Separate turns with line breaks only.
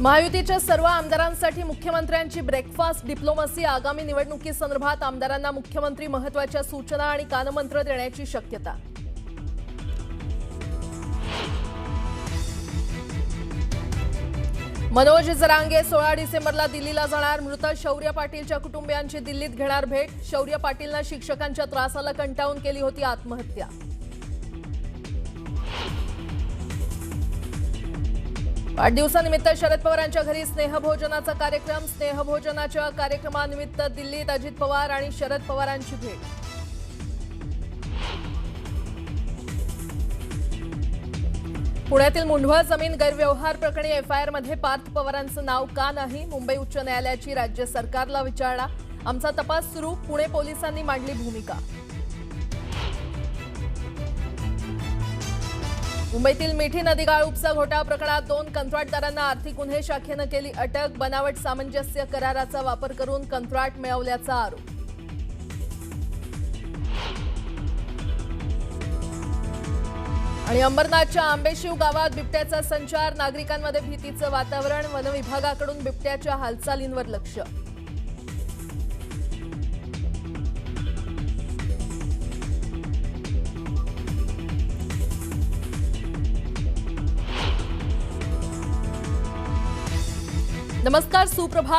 महायुतीच्या सर्व आमदारांसाठी मुख्यमंत्र्यांची ब्रेकफास्ट डिप्लोमसी। आगामी निवडणुकीसंदर्भात आमदारांना मुख्यमंत्री महत्त्वाच्या सूचना आणि कानमंत्र देण्याची शक्यता। मनोज जरांगे 16 डिसेंबरला दिल्लीला जाणार। मृत शौर्य पाटीलच्या कुटुंबियांची दिल्लीत घेणार भेट। शौर्य पाटीलने शिक्षकांच्या त्रासाला कंटाळून केली होती आत्महत्या। वाढदिवसानिमित्त शरद पवारांच्या घरी स्नेहभोजनाचा कार्यक्रम। स्नेहभोजनाच्या कार्यक्रमानिमित्त दिल्लीत अजित पवार आणि शरद पवारांची भेट। पुण्यातील मुंढवा जमीन गैरव्यवहार प्रकरणी एफआयआरमध्ये पार्थ पवारांचं नाव का नाही? मुंबई उच्च न्यायालयाची राज्य सरकारला विचारणा। आमचा तपास सुरू, पुणे पोलिसांनी मांडली भूमिका। मुंबईतील मिठी नदीगाळ उपसा घोटाळा प्रकरणात 2 कंत्राटदारांना आर्थिक गुन्हे शाखेनं केली अटक। बनावट सामंजस्य कराराचा वापर करून कंत्राट मिळवल्याचा आरोप। आणि अंबरनाथच्या आंबेशिव गावात बिबट्याचा संचार। नागरिकांमध्ये भीतीचं वातावरण। वन विभागाकडून बिबट्याच्या हालचालींवर लक्ष। नमस्कार, सुप्रभात।